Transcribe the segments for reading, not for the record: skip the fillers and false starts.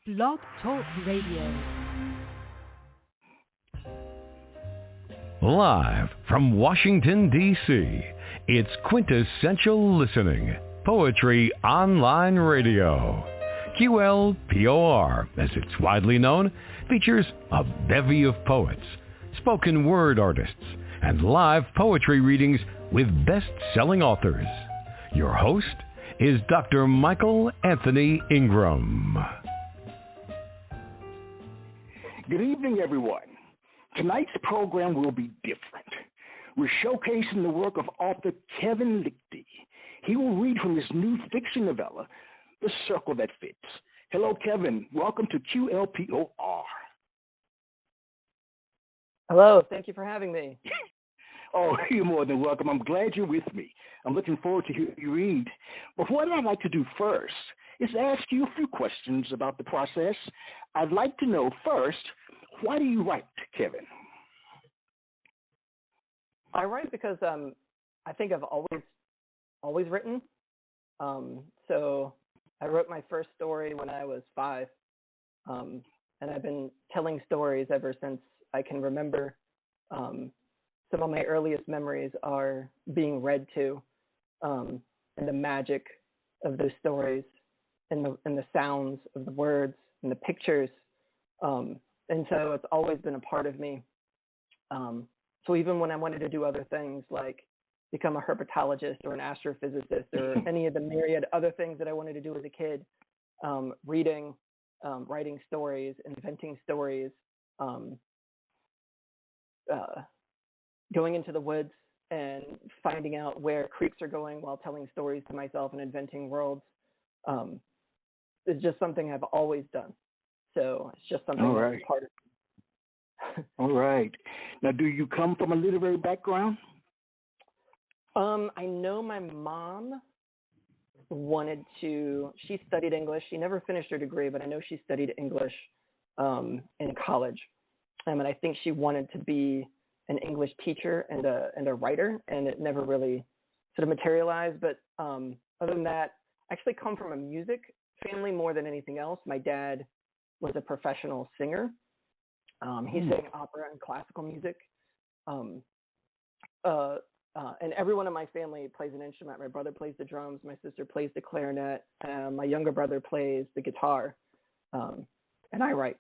Blog Talk Radio. Live from Washington, D.C., it's Quintessential Listening, Poetry Online Radio. QLPOR, as it's widely known, features a bevy of poets, spoken word artists, and live poetry readings with best-selling authors. Your host is Dr. Michael Anthony Ingram. Good evening, everyone. Tonight's program will be different. We're showcasing the work of author Kevin Lichty. He will read from his new fiction novella, The Circle That Fits. Hello, Kevin. Welcome to QLPOR. Hello. Thank you for having me. Oh, you're more than welcome. I'm glad you're with me. I'm looking forward to hearing you read. But what I'd like to do first is ask you a few questions about the process. I'd like to know first, why do you write, Kevin? I write because I think I've always written. So I wrote my first story when I was 5, and I've been telling stories ever since I can remember. Some of my earliest memories are being read to, and the magic of those stories, and the sounds of the words and the pictures. And so it's always been a part of me. So even when I wanted to do other things like become a herpetologist or an astrophysicist or any of the myriad other things that I wanted to do as a kid, reading, writing stories, inventing stories, going into the woods and finding out where creeks are going while telling stories to myself and inventing worlds is just something I've always done. So it's just something that's part of it. All right. Now, do you come from a literary background? I know my mom she studied English. She never finished her degree, but I know she studied English in college. And I think she wanted to be an English teacher and a writer, and it never really sort of materialized. But other than that, I actually come from a music family more than anything else. My dad was a professional singer. He sang opera and classical music. And everyone in my family plays an instrument. My brother plays the drums. My sister plays the clarinet. My younger brother plays the guitar. And I write.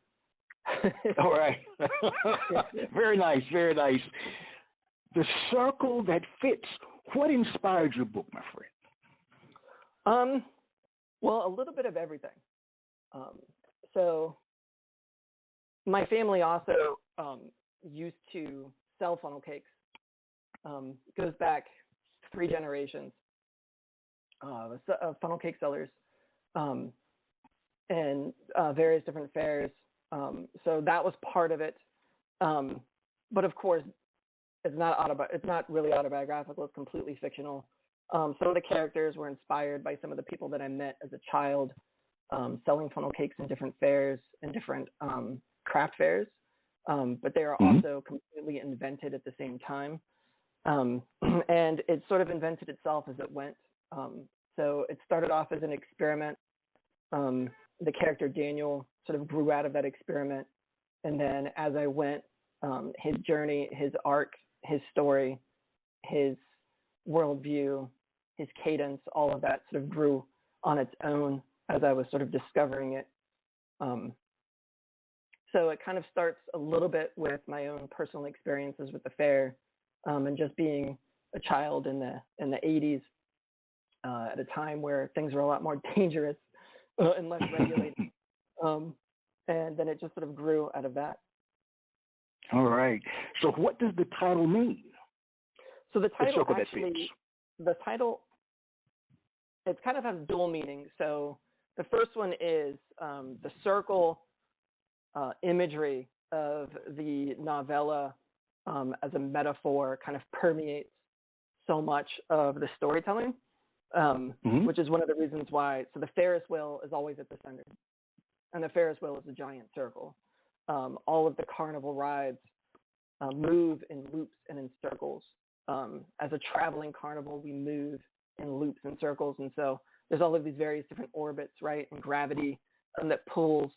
All right. Very nice, very nice. The Circle That Fits. What inspired your book, my friend? Well, a little bit of everything. So my family also used to sell funnel cakes. It goes back 3 generations of funnel cake sellers and various different fairs. So that was part of it. But of course, it's not really autobiographical. It's completely fictional. Some of the characters were inspired by some of the people that I met as a child, selling funnel cakes in different fairs and different craft fairs. But they are also completely invented at the same time. And it sort of invented itself as it went. So it started off as an experiment. The character Daniel sort of grew out of that experiment. And then as I went, his journey, his arc, his story, his worldview, his cadence, all of that sort of grew on its own as I was sort of discovering it. So it kind of starts a little bit with my own personal experiences with the fair, and just being a child in the 80s, at a time where things were a lot more dangerous and less regulated. And then it just sort of grew out of that. All right. So what does the title mean? So the title it kind of has dual meaning. So the first one is the circle imagery of the novella as a metaphor kind of permeates so much of the storytelling, which is one of the reasons why. So the Ferris wheel is always at the center, and the Ferris wheel is a giant circle. All of the carnival rides move in loops and in circles. As a traveling carnival, we move in loops and circles, and so there's all of these various different orbits, right, and gravity that pulls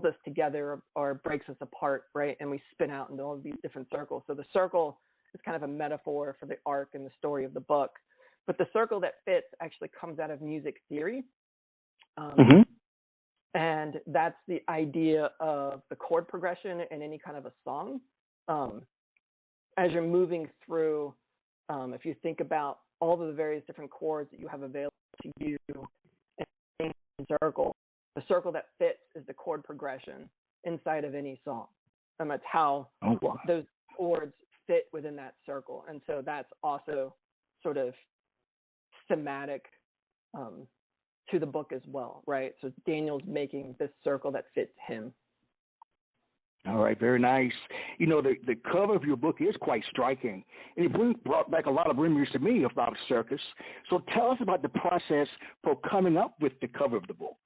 us together or breaks us apart, right? And we spin out into all of these different circles. So the circle is kind of a metaphor for the arc and the story of the book. But the circle that fits actually comes out of music theory. And that's the idea of the chord progression in any kind of a song. As you're moving through, if you think about all of the various different chords that you have available to you in a circle, the circle that fits is the chord progression inside of any song. And that's how those chords fit within that circle. And so that's also sort of thematic to the book as well, right? So Daniel's making this circle that fits him. All right, very nice. You know, the cover of your book is quite striking, and it brought back a lot of memories to me about circus. So tell us about the process for coming up with the cover of the book.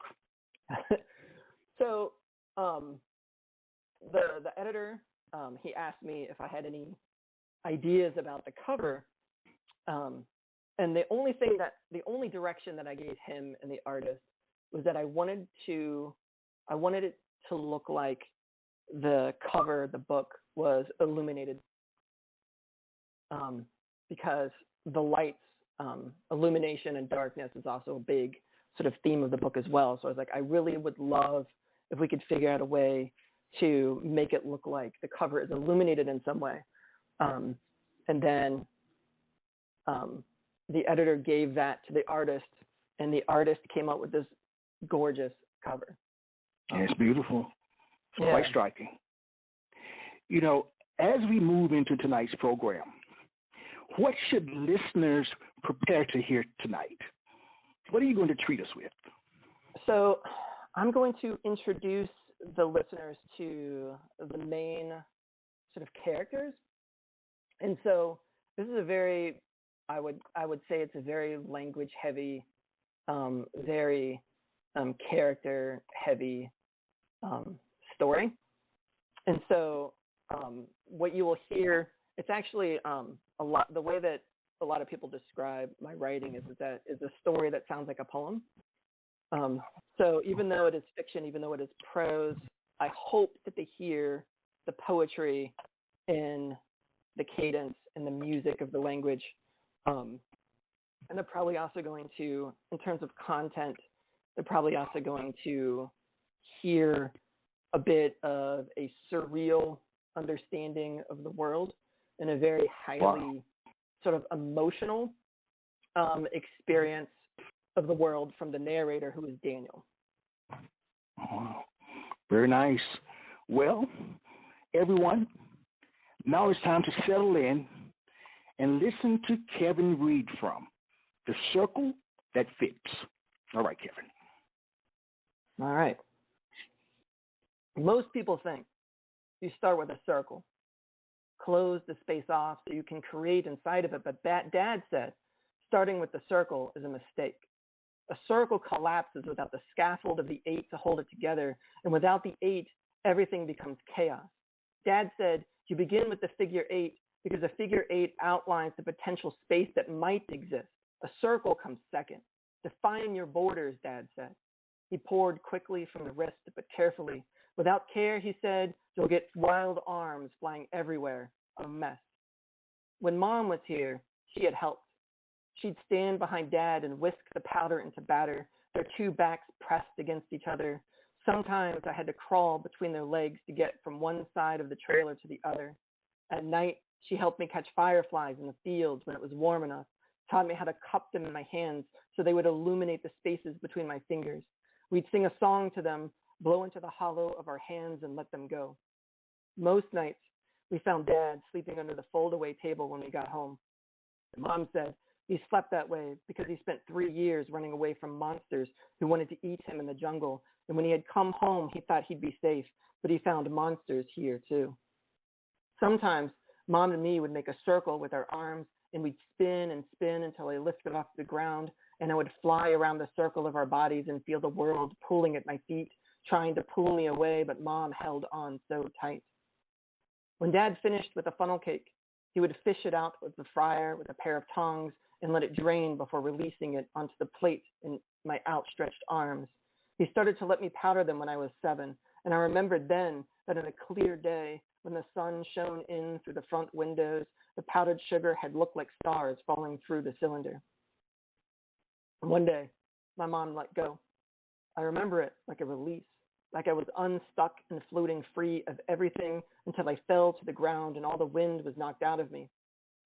So the editor, he asked me if I had any ideas about the cover, and the only direction that I gave him and the artist was that I wanted it to look like the cover of the book was illuminated, because the lights, illumination and darkness is also a big sort of theme of the book as well. So I was like, I really would love if we could figure out a way to make it look like the cover is illuminated in some way. And then the editor gave that to the artist, and the artist came up with this gorgeous cover. It's beautiful. It's quite striking. You know, as we move into tonight's program, what should listeners prepare to hear tonight? What are you going to treat us with? So I'm going to introduce the listeners to the main sort of characters. And so this is a very, I would say it's a very language heavy, very character heavy story. And so what you will hear, it's actually a lot, the way that a lot of people describe my writing is that is a story that sounds like a poem. So even though it is fiction, even though it is prose, I hope that they hear the poetry in the cadence and the music of the language. And they're probably also going to, in terms of content, they're probably also going to hear a bit of a surreal understanding of the world and a very highly sort of emotional experience of the world from the narrator, who is Daniel. Wow. Very nice. Well, everyone, now it's time to settle in and listen to Kevin read from The Circle That Fits. All right, Kevin. All right. Most people think you start with a circle, close the space off so you can create inside of it, but Dad said starting with the circle is a mistake. A circle collapses without the scaffold of the 8 to hold it together, and without the 8, everything becomes chaos. Dad said you begin with the figure 8 because a figure 8 outlines the potential space that might exist. A circle comes second. Define your borders, Dad said. He poured quickly from the wrist, but carefully. Without care, he said, you'll get wild arms flying everywhere. A mess. When Mom was here, she had helped. She'd stand behind Dad and whisk the powder into batter, their two backs pressed against each other. Sometimes I had to crawl between their legs to get from one side of the trailer to the other. At night, she helped me catch fireflies in the fields when it was warm enough, taught me how to cup them in my hands so they would illuminate the spaces between my fingers. We'd sing a song to them, blow into the hollow of our hands and let them go. Most nights, we found Dad sleeping under the fold-away table when we got home. Mom said he slept that way because he spent 3 years running away from monsters who wanted to eat him in the jungle, and when he had come home, he thought he'd be safe, but he found monsters here too. Sometimes, Mom and me would make a circle with our arms, and we'd spin and spin until I lifted off the ground, and I would fly around the circle of our bodies and feel the world pulling at my feet, trying to pull me away, but Mom held on so tight. When Dad finished with a funnel cake, he would fish it out with the fryer with a pair of tongs and let it drain before releasing it onto the plate in my outstretched arms. He started to let me powder them when I was 7, and I remembered then that on a clear day, when the sun shone in through the front windows, the powdered sugar had looked like stars falling through the cylinder. And one day, my mom let go. I remember it like a release, like I was unstuck and floating free of everything until I fell to the ground and all the wind was knocked out of me.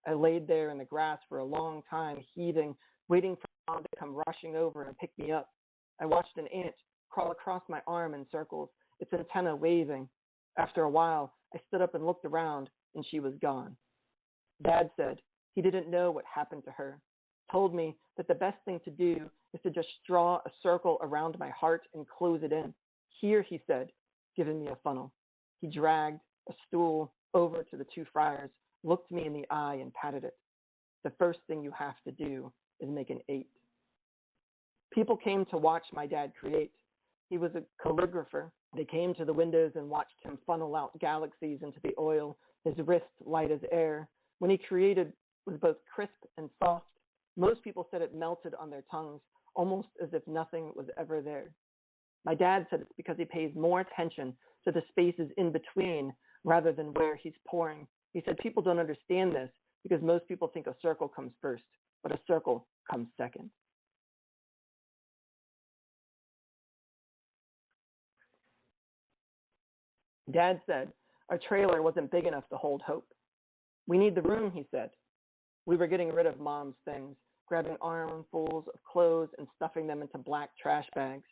I laid there in the grass for a long time, heaving, waiting for mom to come rushing over and pick me up. I watched an ant crawl across my arm in circles, its antenna waving. After a while, I stood up and looked around, and she was gone. Dad said he didn't know what happened to her, told me that the best thing to do is to just draw a circle around my heart and close it in. Here, he said, giving me a funnel. He dragged a stool over to the 2 friars, looked me in the eye, and patted it. The first thing you have to do is make an 8. People came to watch my dad create. He was a calligrapher. They came to the windows and watched him funnel out galaxies into the oil, his wrist light as air. When he created, it was both crisp and soft. Most people said it melted on their tongues, almost as if nothing was ever there. My dad said it's because he pays more attention to the spaces in between rather than where he's pouring. He said people don't understand this because most people think a circle comes first, but a circle comes second. Dad said our trailer wasn't big enough to hold Hope. We need the room, he said. We were getting rid of Mom's things, grabbing armfuls of clothes and stuffing them into black trash bags.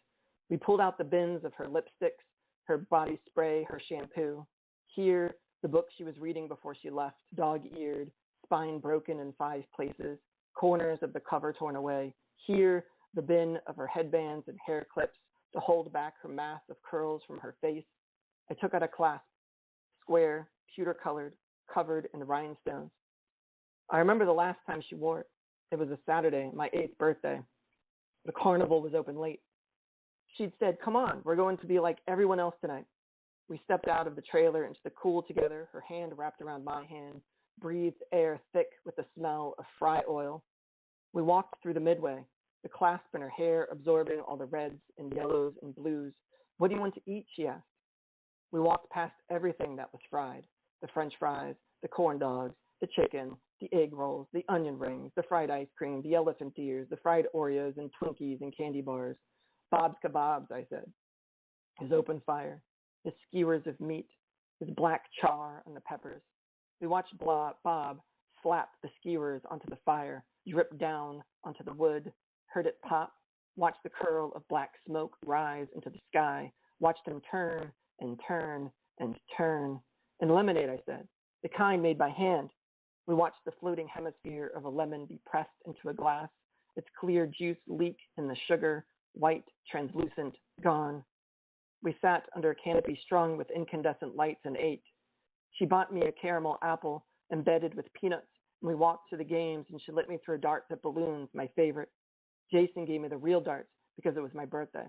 We pulled out the bins of her lipsticks, her body spray, her shampoo. Here, the book she was reading before she left, dog-eared, spine broken in 5 places, corners of the cover torn away. Here, the bin of her headbands and hair clips to hold back her mass of curls from her face. I took out a clasp, square, pewter-colored, covered in rhinestones. I remember the last time she wore it. It was a Saturday, my 8th birthday. The carnival was open late. She'd said, "Come on, we're going to be like everyone else tonight." We stepped out of the trailer into the cool together, her hand wrapped around my hand, breathed air thick with the smell of fry oil. We walked through the midway, the clasp in her hair absorbing all the reds and yellows and blues. "What do you want to eat?" she asked. We walked past everything that was fried, the French fries, the corn dogs, the chicken, the egg rolls, the onion rings, the fried ice cream, the elephant ears, the fried Oreos and Twinkies and candy bars. "Bob's kebabs," I said. His open fire, his skewers of meat, his black char on the peppers. We watched Bob slap the skewers onto the fire, drip down onto the wood, heard it pop, watched the curl of black smoke rise into the sky, watched him turn and turn and turn. "And lemonade," I said, "the kind made by hand." We watched the floating hemisphere of a lemon be pressed into a glass, its clear juice leak in the sugar, white, translucent, gone. We sat under a canopy strung with incandescent lights and ate. She bought me a caramel apple embedded with peanuts, and we walked to the games, and she let me throw darts at balloons, my favorite. Jason gave me the real darts because it was my birthday.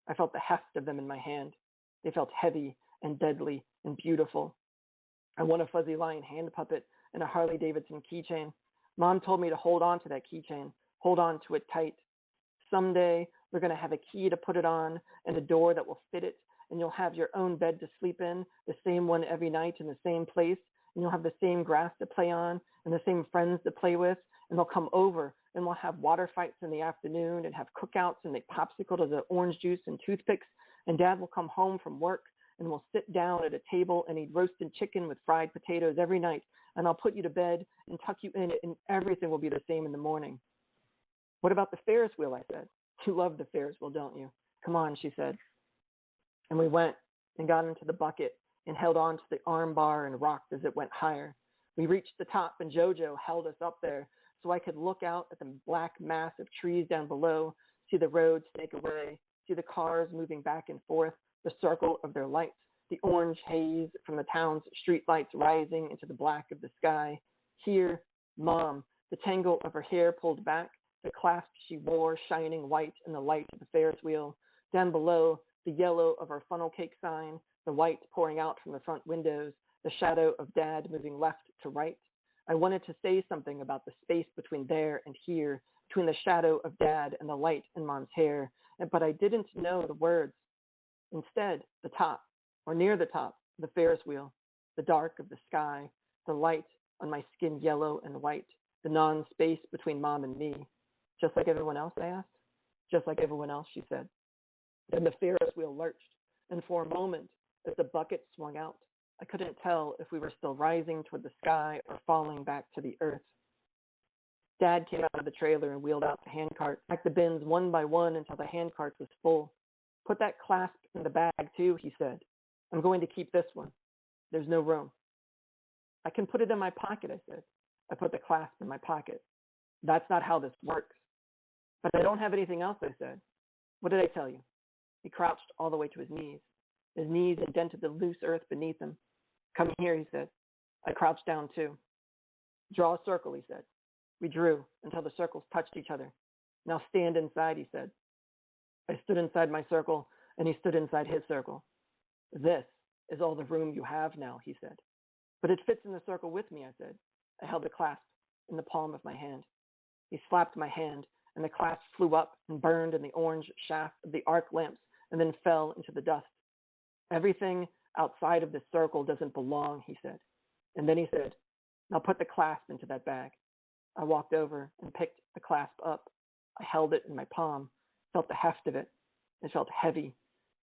I felt the heft of them in my hand. They felt heavy and deadly and beautiful. I won a fuzzy lion hand puppet and a Harley-Davidson keychain. Mom told me to hold on to that keychain, hold on to it tight. Someday, we're going to have a key to put it on and a door that will fit it, and you'll have your own bed to sleep in, the same one every night in the same place, and you'll have the same grass to play on and the same friends to play with, and they'll come over, and we'll have water fights in the afternoon and have cookouts and make popsicles of orange juice and toothpicks, and Dad will come home from work, and we'll sit down at a table and eat roasted chicken with fried potatoes every night, and I'll put you to bed and tuck you in it, and everything will be the same in the morning." "What about the Ferris wheel?" I said. "You love the Ferris wheel, don't you? Come on," she said. And we went and got into the bucket and held on to the arm bar and rocked as it went higher. We reached the top, and JoJo held us up there so I could look out at the black mass of trees down below, see the road snake away, see the cars moving back and forth, the circle of their lights, the orange haze from the town's street lights rising into the black of the sky. Here, Mom, the tangle of her hair pulled back, the clasp she wore shining white in the light of the Ferris wheel. Down below, the yellow of her funnel cake sign, the white pouring out from the front windows, the shadow of Dad moving left to right. I wanted to say something about the space between there and here, between the shadow of Dad and the light in Mom's hair, but I didn't know the words. Instead, the top, or near the top, the Ferris wheel, the dark of the sky, the light on my skin yellow and white, the non-space between Mom and me. Just like everyone else, I asked. Just like everyone else, she said. Then the Ferris wheel lurched, and for a moment, as the bucket swung out, I couldn't tell if we were still rising toward the sky or falling back to the earth. Dad came out of the trailer and wheeled out the handcart, packed the bins one by one until the handcart was full. Put that clasp in the bag, too, he said. I'm going to keep this one. There's no room. I can put it in my pocket, I said. I put the clasp in my pocket. That's not how this works. But I don't have anything else, I said. What did I tell you? He crouched all the way to his knees. His knees indented the loose earth beneath him. Come here, he said. I crouched down, too. Draw a circle, he said. We drew until the circles touched each other. Now stand inside, he said. I stood inside my circle, and he stood inside his circle. This is all the room you have now, he said. But it fits in the circle with me, I said. I held the clasp in the palm of my hand. He slapped my hand, and the clasp flew up and burned in the orange shaft of the arc lamps and then fell into the dust. Everything outside of this circle doesn't belong, he said. And then he said, now put the clasp into that bag. I walked over and picked the clasp up. I held it in my palm, felt the heft of it. It felt heavy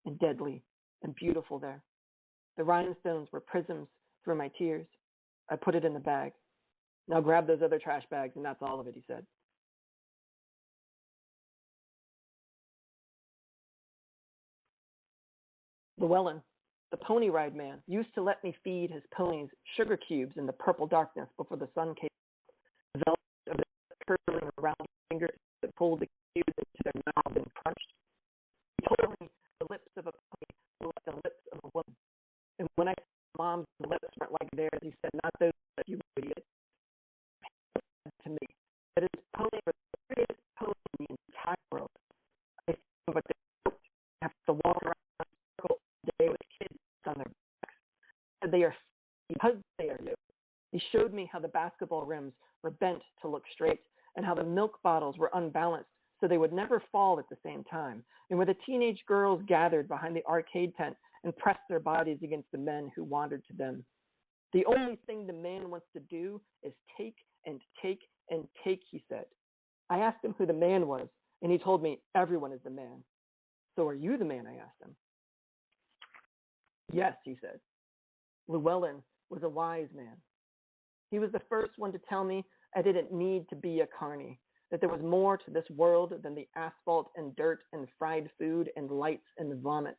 and deadly and beautiful there. The rhinestones were prisms through my tears. I put it in the bag. Now grab those other trash bags, and that's all of it, he said. Llewellyn, the pony ride man, used to let me feed his ponies sugar cubes in the purple darkness before the sun came. The velvet of the curling around fingers that pulled the cubes into their mouths and crunched. He told me the lips of a pony were like the lips of a woman. And when I said Mom's lips weren't like theirs, he said, not those that you idiot. To me, that his pony was the prettiest pony in the entire world. I said, but they have to walk around in a circle all day with kids on their backs. They are because they are new. He showed me how the basketball rims were bent to look straight and how the milk bottles were unbalanced so they would never fall at the same time, and where the teenage girls gathered behind the arcade tent and pressed their bodies against the men who wandered to them. The only thing the man wants to do is take and take and take, he said. I asked him who the man was, and he told me everyone is the man. So are you the man, I asked him. Yes, he said. Llewellyn was a wise man. He was the first one to tell me I didn't need to be a carny, that there was more to this world than the asphalt and dirt and fried food and lights and vomit.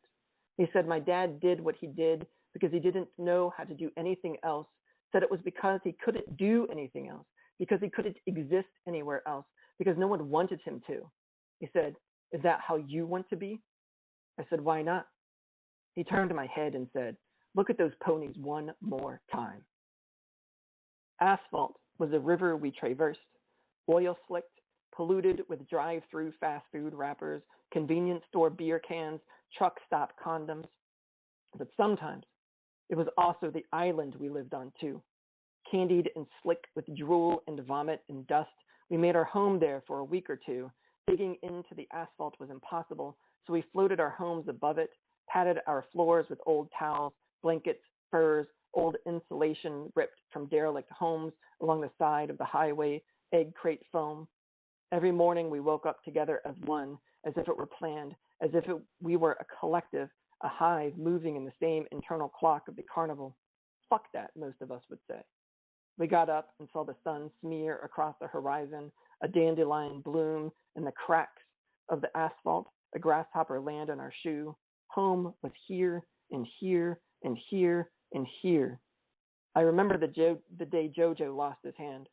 He said my dad did what he did because he didn't know how to do anything else, said it was because he couldn't do anything else, because he couldn't exist anywhere else, because no one wanted him to. He said, is that how you want to be? I said, why not? He turned to my head and said, look at those ponies one more time. Asphalt was the river we traversed, oil-slicked, polluted with drive-through fast food wrappers, convenience store beer cans, truck stop condoms. But sometimes it was also the island we lived on too. Candied and slick with drool and vomit and dust, we made our home there for a week or two. Digging into the asphalt was impossible, so we floated our homes above it, patted our floors with old towels, blankets, furs, old insulation ripped from derelict homes along the side of the highway, egg crate foam. Every morning we woke up together as one, as if it were planned, as if we were a collective, a hive moving in the same internal clock of the carnival. Fuck that, most of us would say. We got up and saw the sun smear across the horizon, a dandelion bloom in the cracks of the asphalt, a grasshopper land on our shoe. Home was here and here and here and here. I remember the day Jojo lost his hand.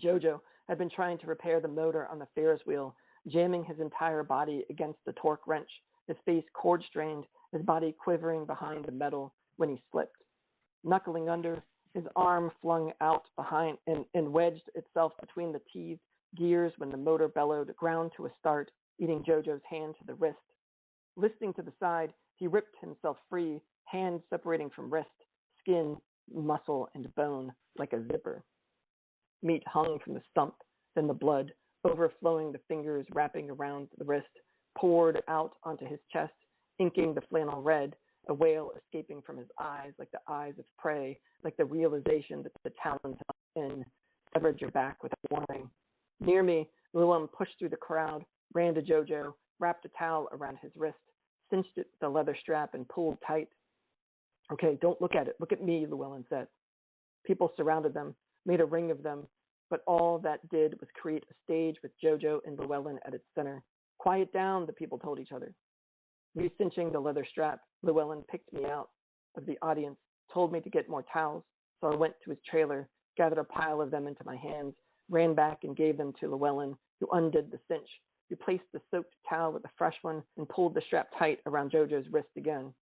Jojo had been trying to repair the motor on the Ferris wheel, jamming his entire body against the torque wrench, his face cord-strained, his body quivering behind the metal when he slipped. Knuckling under, his arm flung out behind and wedged itself between the teeth gears when the motor bellowed, ground to a start, eating Jojo's hand to the wrist. Listing to the side, he ripped himself free, hand separating from wrist, skin, muscle, and bone like a zipper. Meat hung from the stump, then the blood, overflowing the fingers wrapping around the wrist, poured out onto his chest, inking the flannel red, a wail escaping from his eyes like the eyes of prey, like the realization that the talons in severed your back without warning. Near me, Llewellyn pushed through the crowd, ran to Jojo, wrapped a towel around his wrist, cinched it with a leather strap, and pulled tight. Okay, don't look at it. Look at me, Llewellyn said. People surrounded them, made a ring of them, but all that did was create a stage with Jojo and Llewellyn at its center. Quiet down, the people told each other. Recinching the leather strap, Llewellyn picked me out of the audience, told me to get more towels, so I went to his trailer, gathered a pile of them into my hands, ran back and gave them to Llewellyn, who undid the cinch, replaced the soaked towel with a fresh one, and pulled the strap tight around Jojo's wrist again.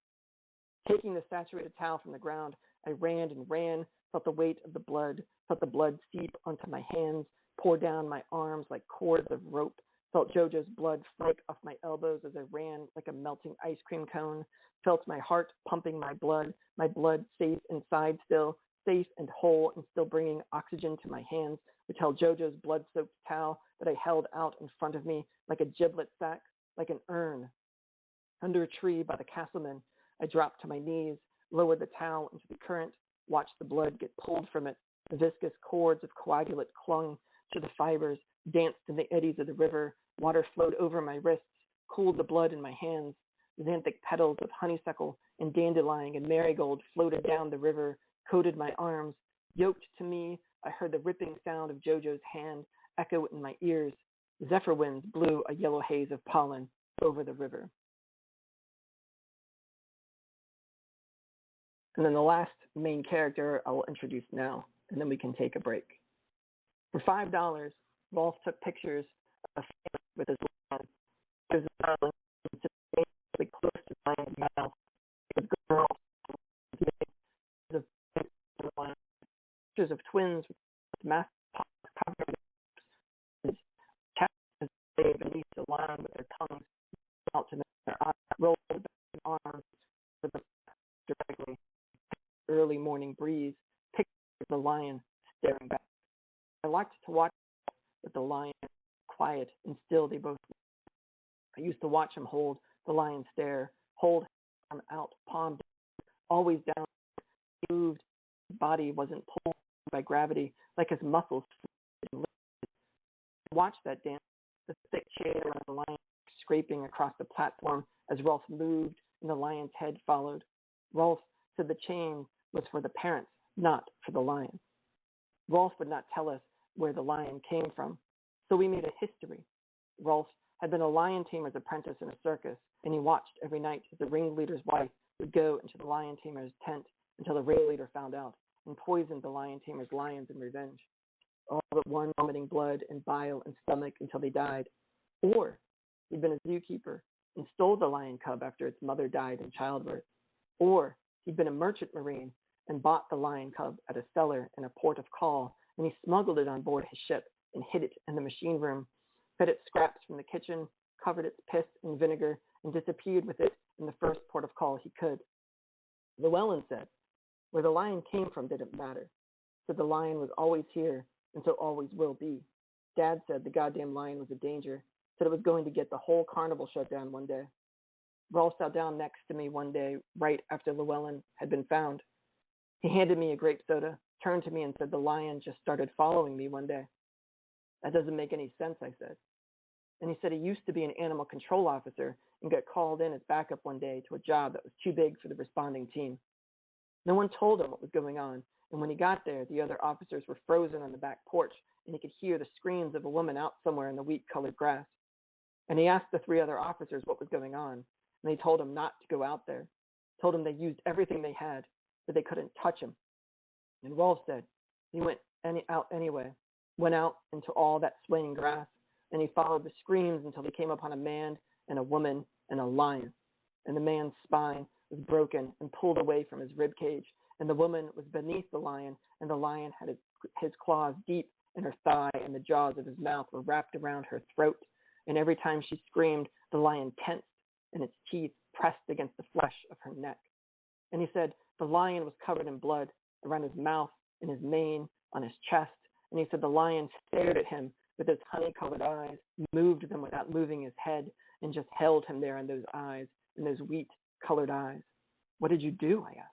Taking the saturated towel from the ground, I ran and ran, felt the weight of the blood, felt the blood seep onto my hands, pour down my arms like cords of rope, felt Jojo's blood flake off my elbows as I ran like a melting ice cream cone, felt my heart pumping my blood safe inside still, safe and whole and still bringing oxygen to my hands, which held Jojo's blood-soaked towel that I held out in front of me like a giblet sack, like an urn. Under a tree by the castleman, I dropped to my knees, lowered the towel into the current, watched the blood get pulled from it. The viscous cords of coagulate clung to the fibers, danced in the eddies of the river. Water flowed over my wrists, cooled the blood in my hands. Xanthic petals of honeysuckle and dandelion and marigold floated down the river, coated my arms. Yoked to me, I heard the ripping sound of Jojo's hand echo in my ears. Zephyr winds blew a yellow haze of pollen over the river. And then the last main character I will introduce now, and then we can take a break. For $5, Rolf took pictures of him with his lion. There's a lion sitting close to the lion's mouth. With girls, pictures of twins with massive paws covered with cats as they beneath the lion with their tongues out to their eyes, rolled back their arms with the directly. Early morning breeze, pictures of the lion staring back. I liked to watch with the lion, quiet and still they both were. I used to watch him hold the lion stare, hold him out, palm down, always down. He moved, his body wasn't pulled by gravity, like his muscles. Watch that dance, the thick shade around the lion scraping across the platform as Rolf moved and the lion's head followed. Rolf said the chain was for the parents, not for the lion. Rolf would not tell us where the lion came from, so we made a history. Rolf had been a lion tamer's apprentice in a circus, and he watched every night as the ringleader's wife would go into the lion tamer's tent until the ringleader found out and poisoned the lion tamer's lions in revenge. All but one vomiting blood and bile and stomach until they died. Or he'd been a zookeeper and stole the lion cub after its mother died in childbirth. Or he'd been a merchant marine and bought the lion cub at a cellar in a port of call, and he smuggled it on board his ship and hid it in the machine room, fed it scraps from the kitchen, covered its piss in vinegar, and disappeared with it in the first port of call he could. Llewellyn said, where the lion came from didn't matter. Said the lion was always here, and so always will be. Dad said the goddamn lion was a danger, said it was going to get the whole carnival shut down one day. Rolf sat down next to me one day, right after Llewellyn had been found. He handed me a grape soda, turned to me and said the lion just started following me one day. That doesn't make any sense, I said. And he said he used to be an animal control officer and got called in as backup one day to a job that was too big for the responding team. No one told him what was going on, and when he got there, the other officers were frozen on the back porch, and he could hear the screams of a woman out somewhere in the wheat-colored grass. And he asked the 3 other officers what was going on, and they told him not to go out there, told him they used everything they had, but they couldn't touch him. And Rolf said he went out anyway, went out into all that swaying grass, and he followed the screams until he came upon a man and a woman and a lion. And the man's spine was broken and pulled away from his rib cage, and the woman was beneath the lion, and the lion had his claws deep in her thigh, and the jaws of his mouth were wrapped around her throat. And every time she screamed, the lion tensed, and its teeth pressed against the flesh of her neck. And he said the lion was covered in blood around his mouth, in his mane, on his chest. And he said the lion stared at him with his honey-colored eyes, moved them without moving his head, and just held him there in those eyes, in those wheat-colored eyes. What did you do? I asked.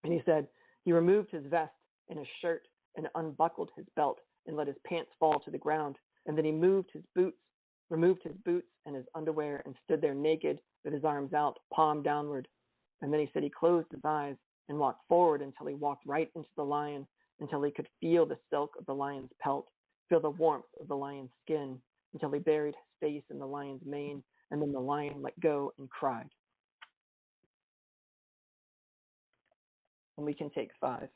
And he said he removed his vest and his shirt and unbuckled his belt and let his pants fall to the ground. And then he removed his boots and his underwear and stood there naked with his arms out, palm downward. And then he said he closed his eyes and walked forward until he walked right into the lion, until he could feel the silk of the lion's pelt, feel the warmth of the lion's skin, until he buried his face in the lion's mane, and then the lion let go and cried. And we can take 5.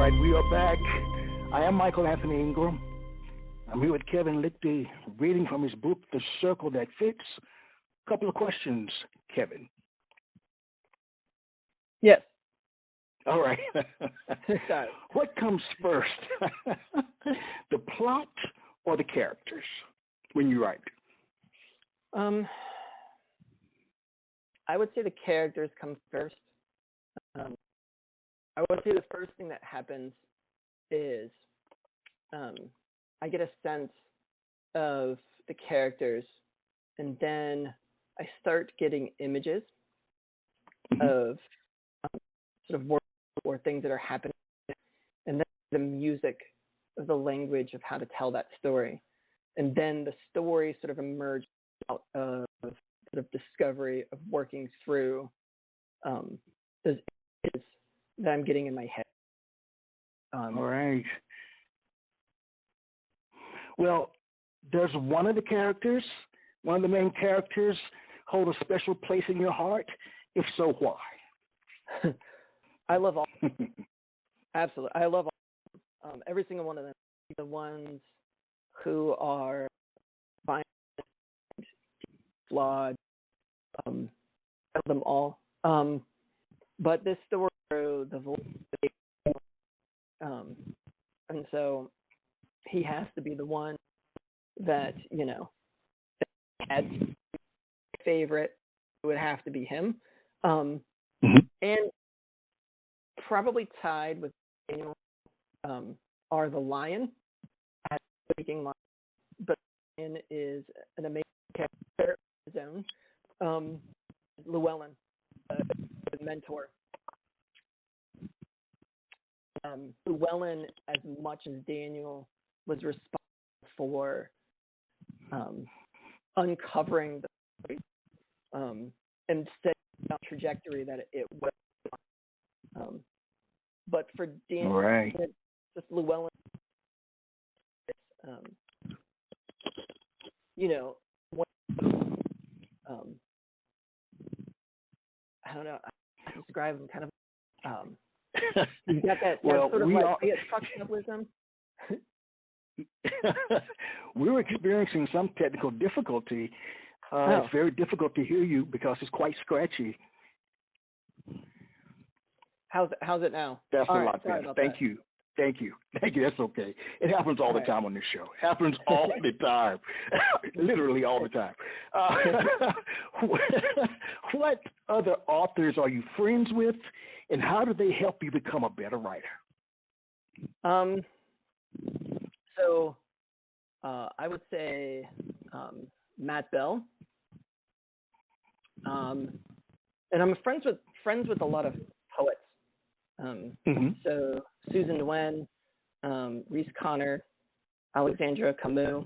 right, we are back. I am Michael Anthony Ingram. I'm here with Kevin Lichty, reading from his book, The Circle That Fits. A couple of questions, Kevin. Yes. All right. What comes first, the plot or the characters when you write? I would say the characters come first. I would say the first thing that happens is I get a sense of the characters, and then I start getting images of sort of words or things that are happening, and then the music of the language of how to tell that story. And then the story sort of emerges out of sort of discovery of working through those images that I'm getting in my head. All right. Well, does one of the main characters, hold a special place in your heart? If so, why? I love all. Absolutely, I love all. Every single one of them. The ones who are violent, flawed. I love them all. But this story, the voice, and so he has to be the one that, you know, had favorite. It would have to be him. And probably tied with Daniel are the lion, speaking lion, but lion is an amazing character of his own. Llewellyn, the mentor. Llewellyn, as much as Daniel, was responsible for uncovering the story and setting the trajectory that it was. But for Daniel, right. just Llewellyn, you know, I don't know, I describe him kind of, you got that well, sort of like fucking up wisdom. We're experiencing some technical difficulty. It's very difficult to hear you because it's quite scratchy. How's it now? That's all a lot better. Thank you. That's okay. It happens all the time on this show. It happens all the time. Literally all the time. What other authors are you friends with, and how do they help you become a better writer? So I would say Matt Bell. And I'm friends with a lot of poets. So Susan Nguyen, Reese Connor, Alexandra Camus.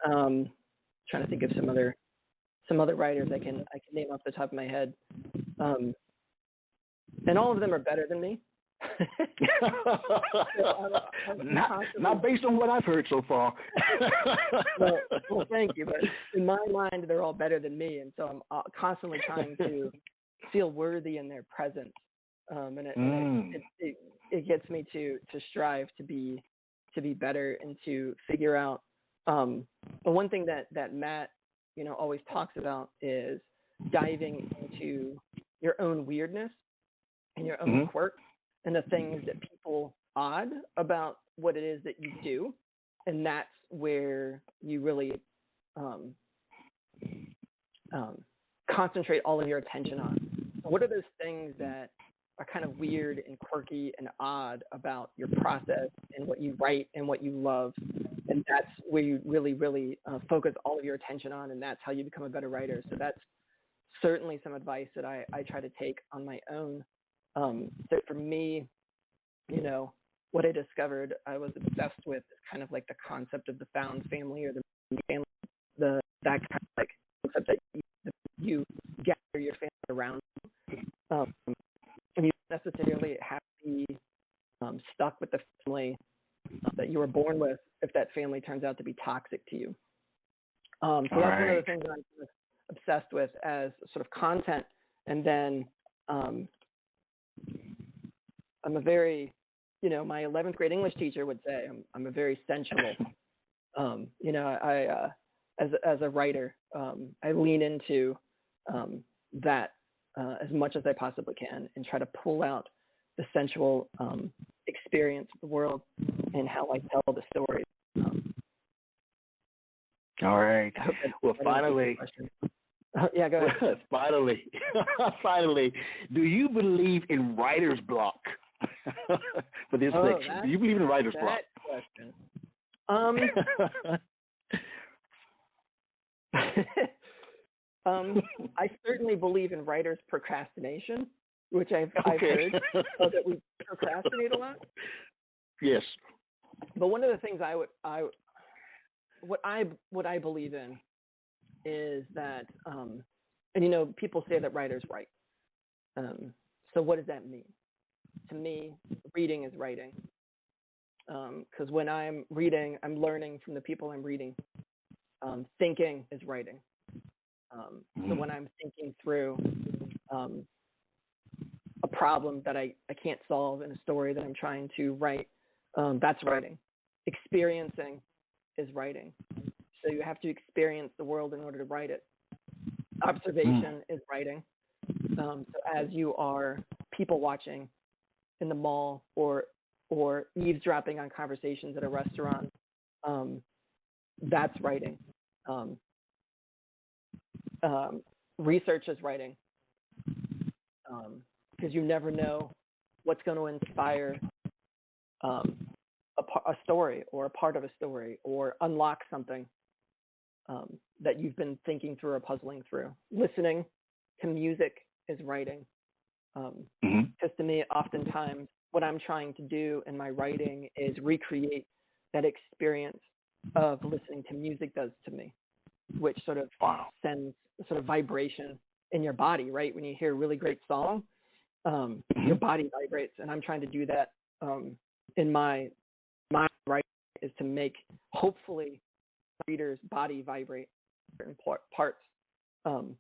Trying to think of some other writers I can name off the top of my head. And all of them are better than me. Not based on what I've heard so far. well, thank you. But in my mind, they're all better than me, and so I'm constantly trying to feel worthy in their presence. And it gets me to strive to be better and to figure out. But one thing that Matt, you know, always talks about is diving into your own weirdness and your own quirk and the things that people odd about what it is that you do, and that's where you really concentrate all of your attention on. What are those things that are kind of weird and quirky and odd about your process and what you write and what you love, and that's where you really, really focus all of your attention on, and that's how you become a better writer. So that's certainly some advice that I try to take on my own. So for me, you know, what I discovered I was obsessed with is kind of like the concept of the found family or the family, that kind of like concept that you gather your family around you. And you don't necessarily have to be stuck with the family that you were born with if that family turns out to be toxic to you. So that's one of the things that I'm sort of obsessed with as sort of content. And then I'm a very, you know, my 11th grade English teacher would say I'm a very sensual. You know, I as a writer, I lean into that as much as I possibly can and try to pull out the sensual experience of the world and how I tell the story. All right. Well, finally. Yeah, go ahead. Finally, do you believe in writer's block? for this section? Do you believe in writer's block? Question. I certainly believe in writer's procrastination, which I've heard that we procrastinate a lot. Yes. But one of the things what I believe in is that, and people say that writers write. So what does that mean? To me, reading is writing. Because when I'm reading, I'm learning from the people I'm reading. Thinking is writing. So when I'm thinking through a problem that I can't solve in a story that I'm trying to write, that's writing. Experiencing is writing. So you have to experience the world in order to write it. Observation is writing. So as you are people watching in the mall or eavesdropping on conversations at a restaurant, that's writing. Research is writing, because you never know what's going to inspire a story or a part of a story or unlock something that you've been thinking through or puzzling through. Listening to music is writing. Because to me, oftentimes, what I'm trying to do in my writing is recreate that experience of listening to music does to me, which sort of sends a sort of vibration in your body, right? When you hear a really great song, your body vibrates, and I'm trying to do that in my writing, is to make, hopefully, readers' body vibrate certain parts and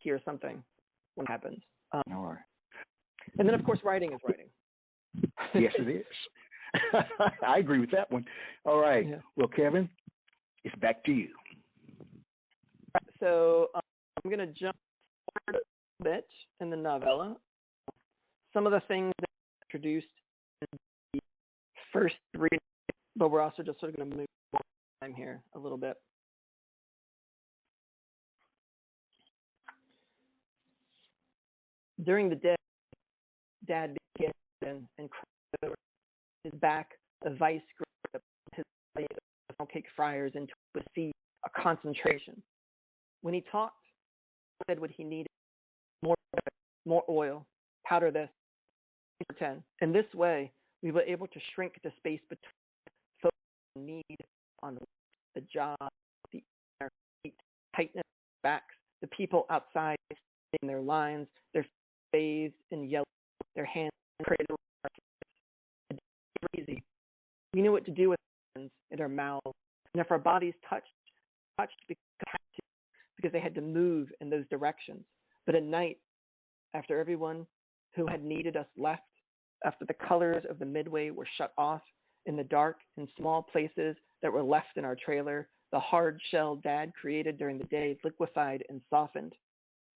hear something when it happens. All right. And then, of course, writing is writing. Yes, it is. I agree with that one. All right. Yeah. Well, Kevin, it's back to you. So I'm going to jump forward a bit in the novella. Some of the things that are introduced in the first reading, but we're also just sort of going to move forward time here a little bit. During the day, Dad began and cried over his back, a vice grip his cake fryers into a sea, a concentration. When he talked, he said what he needed: more oil, powder this, 10. In this way, we were able to shrink the space between focus and need on the job, the inner heat, tightness, backs, the people outside in their lines, their bathed in yellow, their hands cradled. Easy. We knew what to do with our hands and our mouths, and if our bodies touched because they had to move in those directions. But at night, after everyone who had needed us left, after the colors of the midway were shut off, in the dark, in small places that were left in our trailer, the hard shell Dad created during the day liquefied and softened.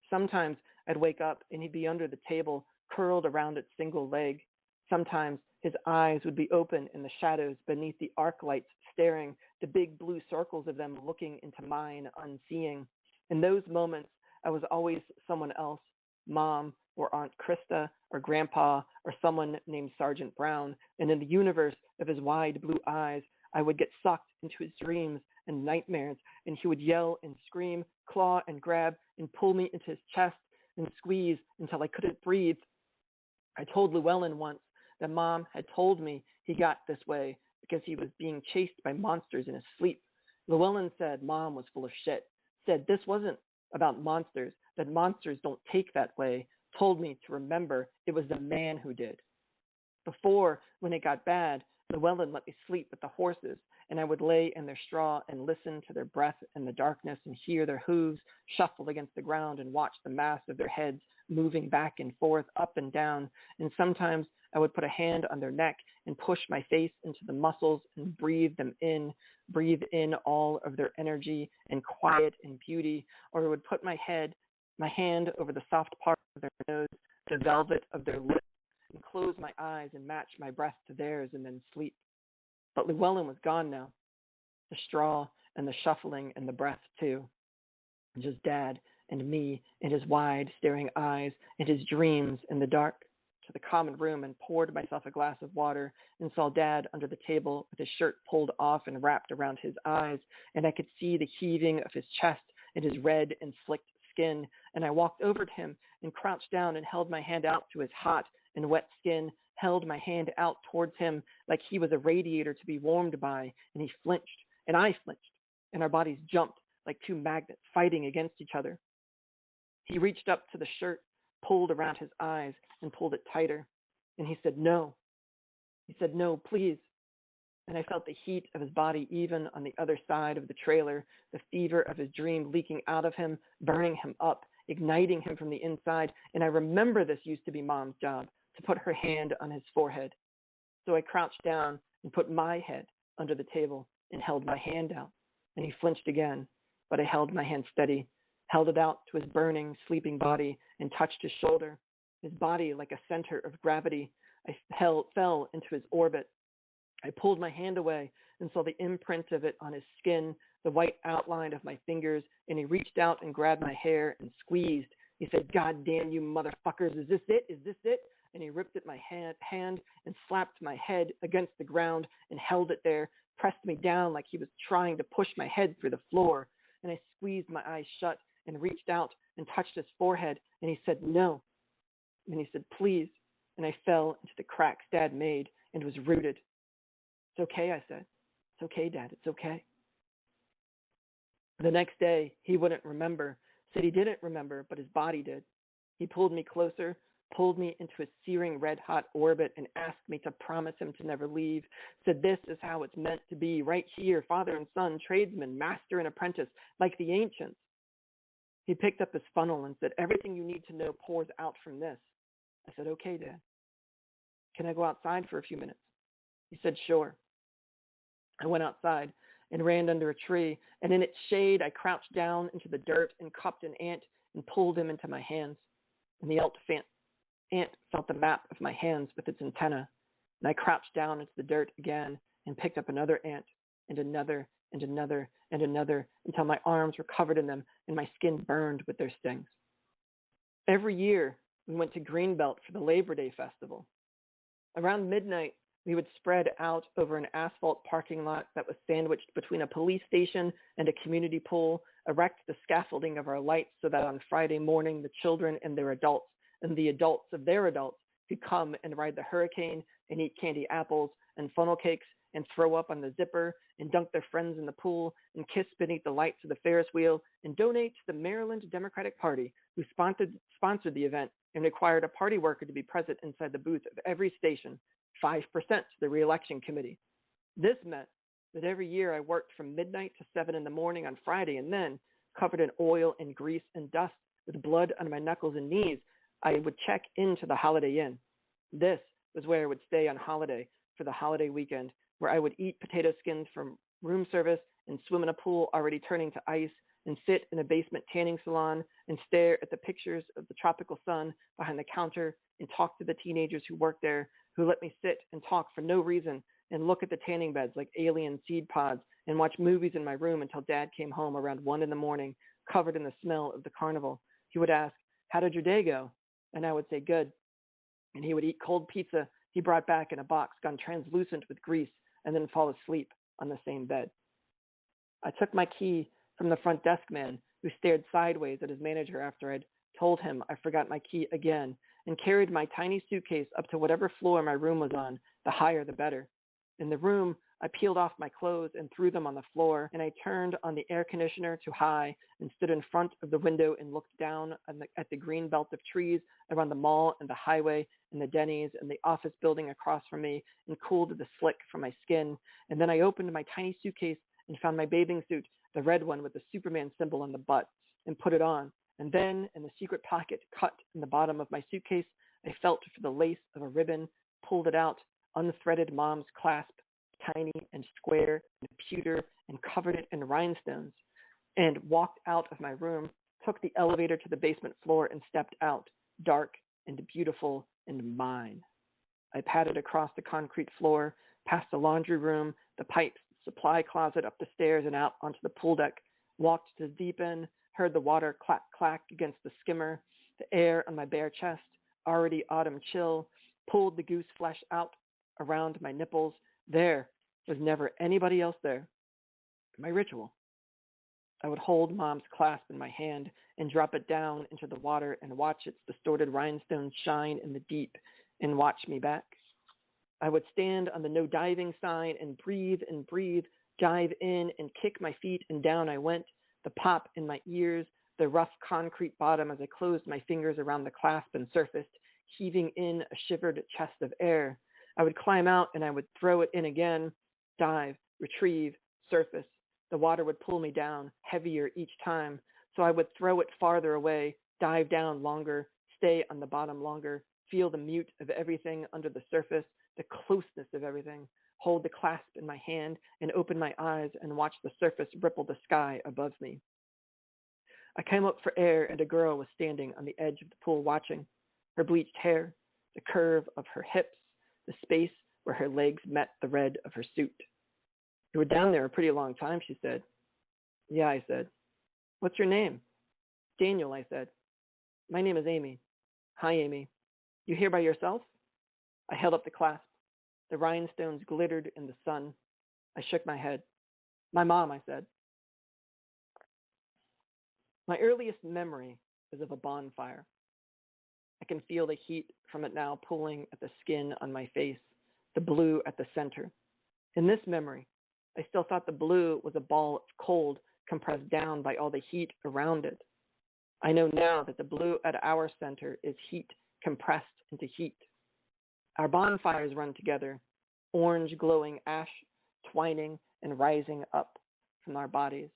Sometimes I'd wake up and he'd be under the table, curled around its single leg. Sometimes his eyes would be open in the shadows beneath the arc lights, staring, the big blue circles of them looking into mine, unseeing. In those moments, I was always someone else, Mom or Aunt Krista or Grandpa or someone named Sergeant Brown. And in the universe of his wide blue eyes, I would get sucked into his dreams and nightmares, and he would yell and scream, claw and grab, and pull me into his chest and squeeze until I couldn't breathe. I told Llewellyn once that Mom had told me he got this way because he was being chased by monsters in his sleep. Llewellyn said Mom was full of shit, said this wasn't about monsters, that monsters don't take that way, told me to remember it was the man who did. Before, when it got bad, Llewellyn let me sleep with the horses, and I would lay in their straw and listen to their breath in the darkness and hear their hooves shuffle against the ground and watch the mass of their heads moving back and forth, up and down. And sometimes I would put a hand on their neck and push my face into the muscles and breathe in all of their energy and quiet and beauty. Or I would put my hand over the soft part of their nose, the velvet of their lips, and close my eyes and match my breath to theirs and then sleep. But Llewellyn was gone now. The straw and the shuffling and the breath too. And just Dad and me and his wide staring eyes and his dreams in the dark. to the common room and poured myself a glass of water and saw Dad under the table with his shirt pulled off and wrapped around his eyes, and I could see the heaving of his chest and his red and slicked skin, and I walked over to him and crouched down and held my hand out to his hot and wet skin, held my hand out towards him like he was a radiator to be warmed by, and he flinched, and I flinched, and our bodies jumped like two magnets fighting against each other. He reached up to the shirt, pulled around his eyes, and pulled it tighter, and he said, "No." He said, "No, please." And I felt the heat of his body even on the other side of the trailer, the fever of his dream leaking out of him, burning him up, igniting him from the inside. And I remember this used to be Mom's job, to put her hand on his forehead. So I crouched down and put my head under the table and held my hand out. And he flinched again, but I held my hand steady, held it out to his burning, sleeping body, and touched his shoulder. His body like a center of gravity. I fell into his orbit. I pulled my hand away and saw the imprint of it on his skin, the white outline of my fingers, and he reached out and grabbed my hair and squeezed. He said, "God damn you motherfuckers, is this it? Is this it?" And he ripped at my hand and slapped my head against the ground and held it there, pressed me down like he was trying to push my head through the floor. And I squeezed my eyes shut and reached out and touched his forehead, and he said, "No." And he said, "Please." And I fell into the cracks Dad made and was rooted. "It's okay," I said. "It's okay, Dad. It's okay." The next day, he wouldn't remember, said he didn't remember, but his body did. He pulled me closer, pulled me into his searing red-hot orbit, and asked me to promise him to never leave, said this is how it's meant to be, right here, father and son, tradesman, master and apprentice, like the ancients. He picked up his funnel and said, "Everything you need to know pours out from this." I said, "Okay, Dad. Can I go outside for a few minutes?" He said, "Sure." I went outside and ran under a tree, and in its shade I crouched down into the dirt and cupped an ant and pulled him into my hands. And the ant felt the map of my hands with its antenna, and I crouched down into the dirt again and picked up another ant and another and another and another until my arms were covered in them and my skin burned with their stings. Every year we went to Greenbelt for the Labor Day festival. Around midnight, we would spread out over an asphalt parking lot that was sandwiched between a police station and a community pool, erect the scaffolding of our lights so that on Friday morning the children and their adults and the adults of their adults could come and ride the hurricane and eat candy apples and funnel cakes and throw up on the zipper and dunk their friends in the pool and kiss beneath the lights of the Ferris wheel and donate to the Maryland Democratic Party, who sponsored the event and required a party worker to be present inside the booth of every station, 5% to the re-election committee. This meant that every year I worked from midnight to 7 in the morning on Friday, and then, covered in oil and grease and dust, with blood on my knuckles and knees, I would check into the Holiday Inn. This was where I would stay on holiday for the holiday weekend, where I would eat potato skins from room service and swim in a pool already turning to ice and sit in a basement tanning salon and stare at the pictures of the tropical sun behind the counter and talk to the teenagers who worked there, who let me sit and talk for no reason and look at the tanning beds like alien seed pods and watch movies in my room until Dad came home around 1 in the morning, covered in the smell of the carnival. He would ask, "How did your day go?" And I would say, "Good." And he would eat cold pizza he brought back in a box gone translucent with grease and then fall asleep on the same bed. I took my key from the front desk man, who stared sideways at his manager after I'd told him I forgot my key again, and carried my tiny suitcase up to whatever floor my room was on, the higher the better. In the room, I peeled off my clothes and threw them on the floor, and I turned on the air conditioner to high and stood in front of the window and looked down at the green belt of trees around the mall and the highway and the Denny's and the office building across from me and cooled the slick from my skin. And then I opened my tiny suitcase and found my bathing suit, the red one with the Superman symbol on the butt, and put it on. And then, in the secret pocket cut in the bottom of my suitcase, I felt for the lace of a ribbon, pulled it out, unthreaded Mom's clasp, tiny and square and pewter, and covered it in rhinestones, and walked out of my room, took the elevator to the basement floor, and stepped out, dark and beautiful and mine. I padded across the concrete floor, past the laundry room, the pipes, supply closet, up the stairs, and out onto the pool deck, walked to the deep end, heard the water clack, clack against the skimmer, the air on my bare chest, already autumn chill, pulled the goose flesh out around my nipples. There was never anybody else there. My ritual. I would hold Mom's clasp in my hand and drop it down into the water and watch its distorted rhinestones shine in the deep and watch me back. I would stand on the no diving sign and breathe, dive in and kick my feet, and down I went, the pop in my ears, the rough concrete bottom as I closed my fingers around the clasp and surfaced, heaving in a shivered chest of air. I would climb out and I would throw it in again, dive, retrieve, surface. The water would pull me down, heavier each time, so I would throw it farther away, dive down longer, stay on the bottom longer, feel the mute of everything under the surface, the closeness of everything, hold the clasp in my hand and open my eyes and watch the surface ripple the sky above me. I came up for air and a girl was standing on the edge of the pool watching. Her bleached hair, the curve of her hips, the space where her legs met the red of her suit. You were down there a pretty long time, she said. Yeah, I said. What's your name? Daniel, I said. My name is Amy. Hi, Amy. You here by yourself? I held up the clasp. The rhinestones glittered in the sun. I shook my head. My mom, I said. My earliest memory is of a bonfire. I can feel the heat from it now pulling at the skin on my face, the blue at the center. In this memory, I still thought the blue was a ball of cold compressed down by all the heat around it. I know now that the blue at our center is heat compressed into heat. Our bonfires run together, orange glowing ash twining and rising up from our bodies.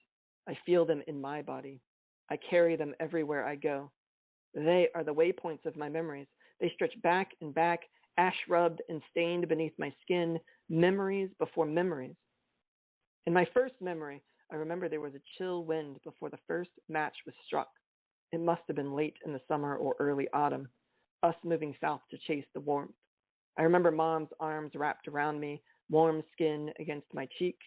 I feel them in my body. I carry them everywhere I go. They are the waypoints of my memories. They stretch back and back, ash rubbed and stained beneath my skin, memories before memories. In my first memory, I remember there was a chill wind before the first match was struck. It must have been late in the summer or early autumn, us moving south to chase the warmth. I remember Mom's arms wrapped around me, warm skin against my cheek.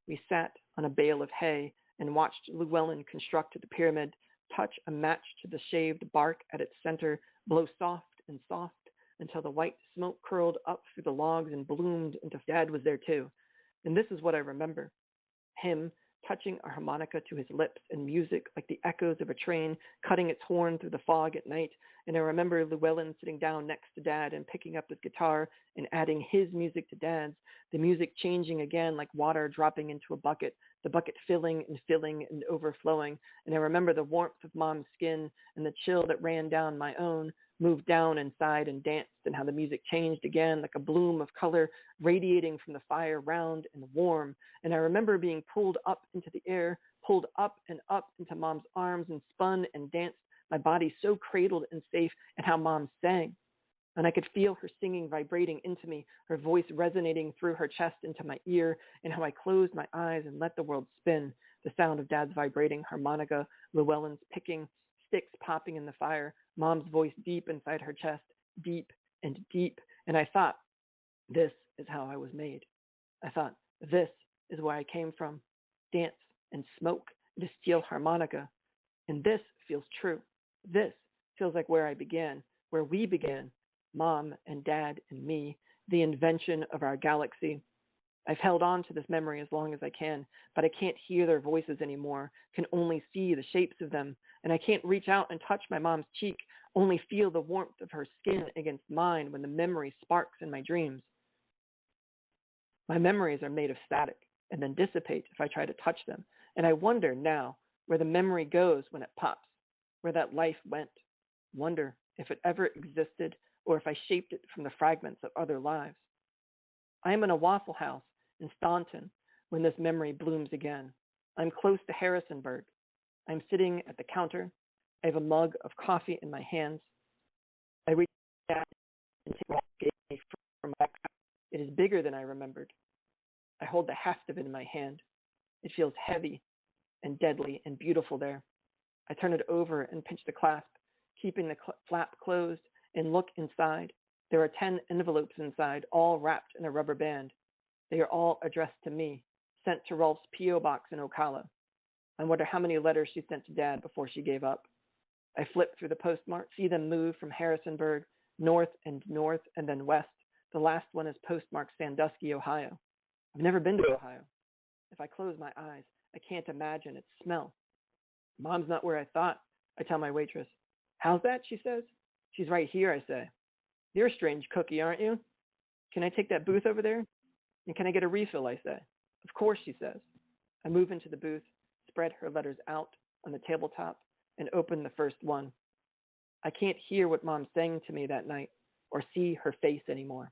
We sat on a bale of hay and watched Llewellyn construct the pyramid, touch a match to the shaved bark at its center, blow soft and soft until the white smoke curled up through the logs and bloomed into Dad was there too. And this is what I remember. Him touching a harmonica to his lips and music like the echoes of a train cutting its horn through the fog at night. And I remember Llewellyn sitting down next to Dad and picking up his guitar and adding his music to Dad's, the music changing again like water dropping into a bucket, the bucket filling and overflowing. And I remember the warmth of Mom's skin and the chill that ran down my own, moved down inside and danced, and how the music changed again like a bloom of color radiating from the fire, round and warm. And I remember being pulled up into the air, pulled up and up into Mom's arms and spun and danced, my body so cradled and safe, and how Mom sang. And I could feel her singing vibrating into me, her voice resonating through her chest into my ear, and how I closed my eyes and let the world spin, the sound of Dad's vibrating harmonica, Llewellyn's picking, sticks popping in the fire, Mom's voice deep inside her chest, deep and deep. And I thought, this is how I was made. I thought, this is where I came from. Dance and smoke and a steel harmonica. And this feels true. This feels like where I began, where we began, Mom and Dad and me, the invention of our galaxy. I've held on to this memory as long as I can, but I can't hear their voices anymore, can only see the shapes of them, and I can't reach out and touch my mom's cheek, only feel the warmth of her skin against mine when the memory sparks in my dreams. My memories are made of static and then dissipate if I try to touch them, and I wonder now where the memory goes when it pops, where that life went. Wonder if it ever existed or if I shaped it from the fragments of other lives. I am in a Waffle House in Staunton when this memory blooms again. I'm close to Harrisonburg. I'm sitting at the counter. I have a mug of coffee in my hands. I reach out and take what he gave me from my cup. It is bigger than I remembered. I hold the heft of it in my hand. It feels heavy and deadly and beautiful there. I turn it over and pinch the clasp, keeping the flap closed, and look inside. There are 10 envelopes inside, all wrapped in a rubber band. They are all addressed to me, sent to Rolf's P.O. box in Ocala. I wonder how many letters she sent to Dad before she gave up. I flip through the postmark, see them move from Harrisonburg north and north and then west. The last one is postmarked Sandusky, Ohio. I've never been to Ohio. If I close my eyes, I can't imagine its smell. Mom's not where I thought, I tell my waitress. How's that, she says. She's right here, I say. You're a strange cookie, aren't you? Can I take that booth over there? And can I get a refill, I say. Of course, she says. I move into the booth, spread her letters out on the tabletop, and open the first one. I can't hear what Mom's saying to me that night or see her face anymore.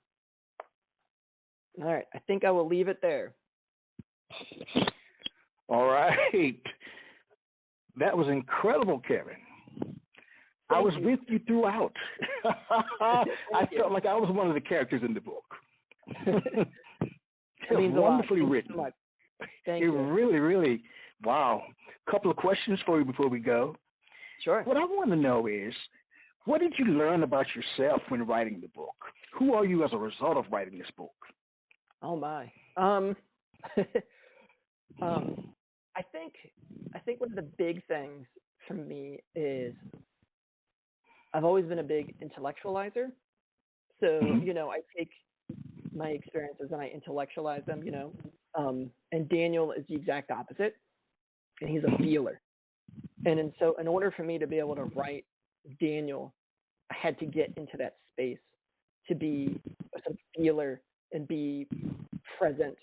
All right, I think I will leave it there. All right. That was incredible, Kevin. I was with you throughout. I felt like I was one of the characters in the book. It was wonderfully written. Thank you. Really, really, wow. A couple of questions for you before we go. Sure. What I want to know is, what did you learn about yourself when writing the book? Who are you as a result of writing this book? Oh my. I think one of the big things for me is I've always been a big intellectualizer. So, I take my experiences and I intellectualize them, and Daniel is the exact opposite, and he's a feeler. And so in order for me to be able to write Daniel, I had to get into that space to be a sort of feeler and be present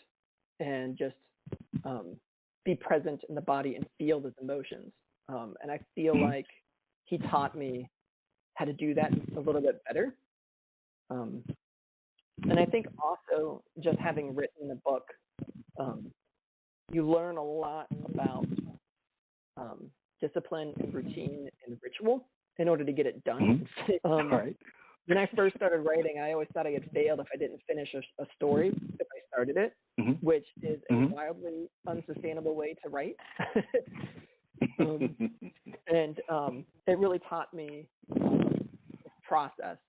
and just be present in the body and feel his emotions. And I feel like he taught me how to do that a little bit better. And I think also just having written the book, you learn a lot about discipline and routine and ritual in order to get it done. Right. When I first started writing, I always thought I had failed if I didn't finish a story if I started it, which is a wildly unsustainable way to write. And it really taught me this process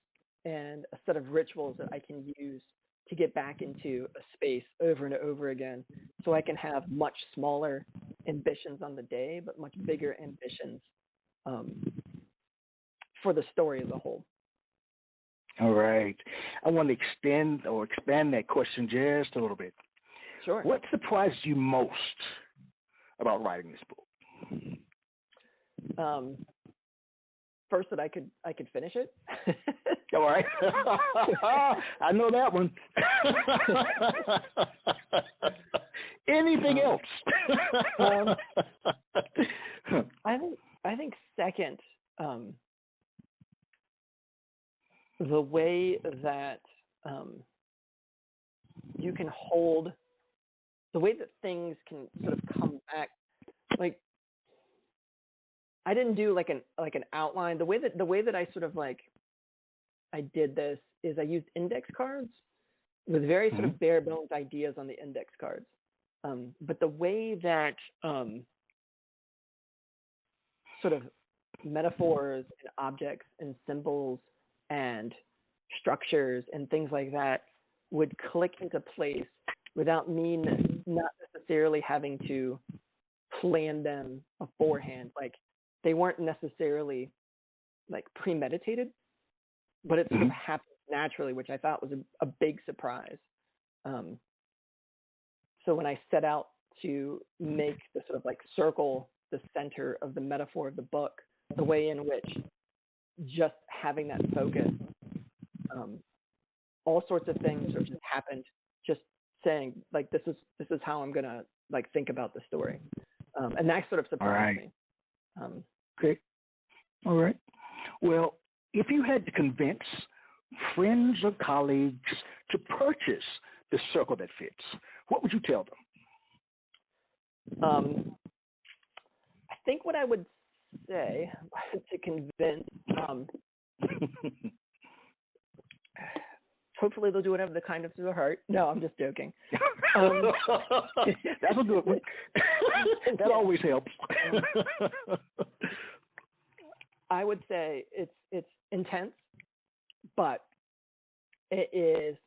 and a set of rituals that I can use to get back into a space over and over again so I can have much smaller ambitions on the day, but much bigger ambitions for the story as a whole. All right. I want to expand that question just a little bit. Sure. What surprised you most about writing this book? First, that I could finish it. All right. I know that one. Anything else? I think second, the way that you can hold, the way that things can sort of come back, like I didn't do like an outline. The way that I sort of like I did this is I used index cards with very sort of bare bones ideas on the index cards. But the way that sort of metaphors and objects and symbols and structures and things like that would click into place without me not necessarily having to plan them beforehand. Like they weren't necessarily like premeditated, but it sort of happened naturally, which I thought was a big surprise. So when I set out to make the sort of like circle the center of the metaphor of the book, the way in which just having that focus, all sorts of things sort of just happened, just saying like, this is how I'm going to like think about the story. And that sort of surprised me. Okay. All right. Well, if you had to convince friends or colleagues to purchase the circle that fits, what would you tell them? I think what I would say to convince, hopefully they'll do whatever the kindness of their heart. No, I'm just joking. That's a good one. That always helps. I would say it's intense, but it is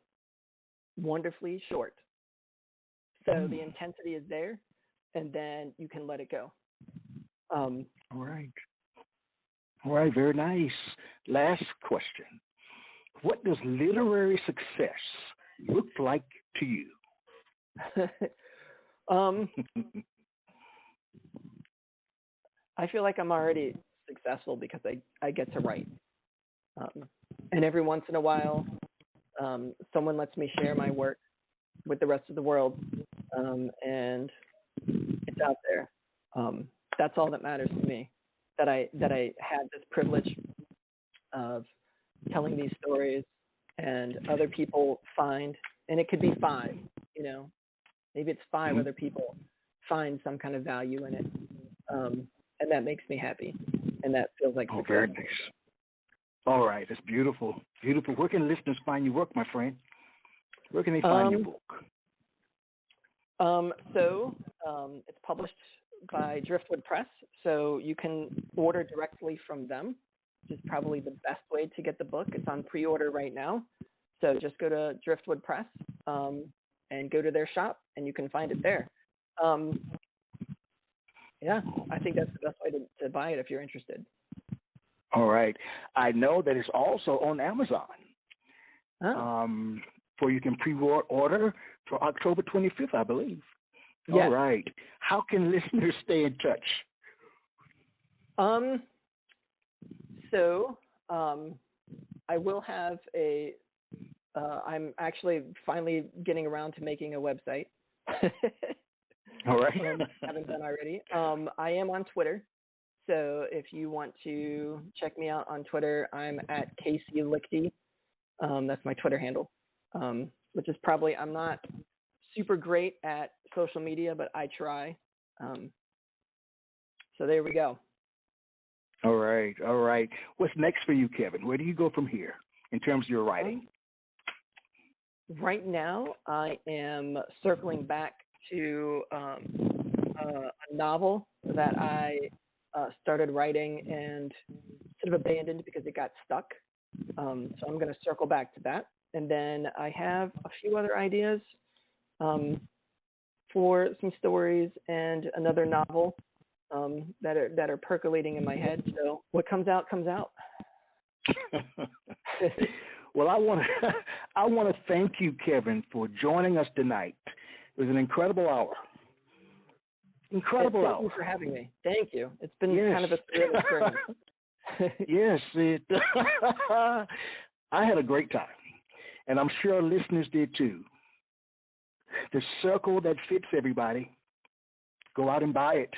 wonderfly short. So the intensity is there, and then you can let it go. All right. Very nice. Last question. what does literary success look like to you? I feel like I'm already successful because I get to write. And every once in a while, someone lets me share my work with the rest of the world, and it's out there. That's all that matters to me. That I had this privilege of telling these stories, and other people find, and it could be 5, maybe it's 5 other people find some kind of value in it, and that makes me happy, and that feels like success. Very nice. All right, that's beautiful, beautiful. Where can listeners find your work, my friend? Where can they find your book? It's published by Driftwood Press, so you can order directly from them, which is probably the best way to get the book. It's on pre-order right now, so just go to Driftwood Press and go to their shop, and you can find it there. Yeah, I think that's the best way to buy it if you're interested. All right. I know that it's also on Amazon. For you can pre-order for October 25th, I believe. Yes. All right. How can listeners stay in touch? I will have I'm actually finally getting around to making a website. All right. I haven't done already. I am on Twitter. So if you want to check me out on Twitter, I'm at Casey Lichty. That's my Twitter handle, which is probably, I'm not super great at social media, but I try. So there we go. All right. All right. What's next for you, Kevin? Where do you go from here in terms of your writing? Right now, I am circling back to a novel that I started writing and sort of abandoned because it got stuck. So I'm going to circle back to that. And then I have a few other ideas for some stories and another novel that are percolating in my head. So what comes out, comes out. Well, I want to thank you, Kevin, for joining us tonight. It was an incredible hour. Incredible hour. Thank you for having me. Thank you. It's been kind of a surreal experience. Yes, I had a great time, and I'm sure our listeners did too. The circle that fits everybody. Go out and buy it.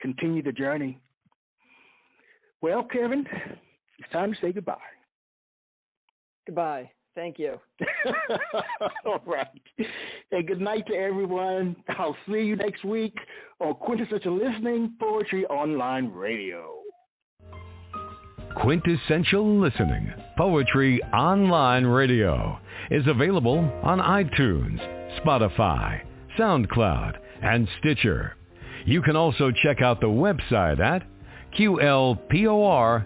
Continue the journey. Well, Kevin, it's time to say goodbye. Goodbye. Thank you. All right. And good night to everyone. I'll see you next week on Quintessential Listening Poetry Online Radio. Quintessential Listening Poetry Online Radio is available on iTunes, Spotify, SoundCloud, and Stitcher. You can also check out the website at qlpor.com.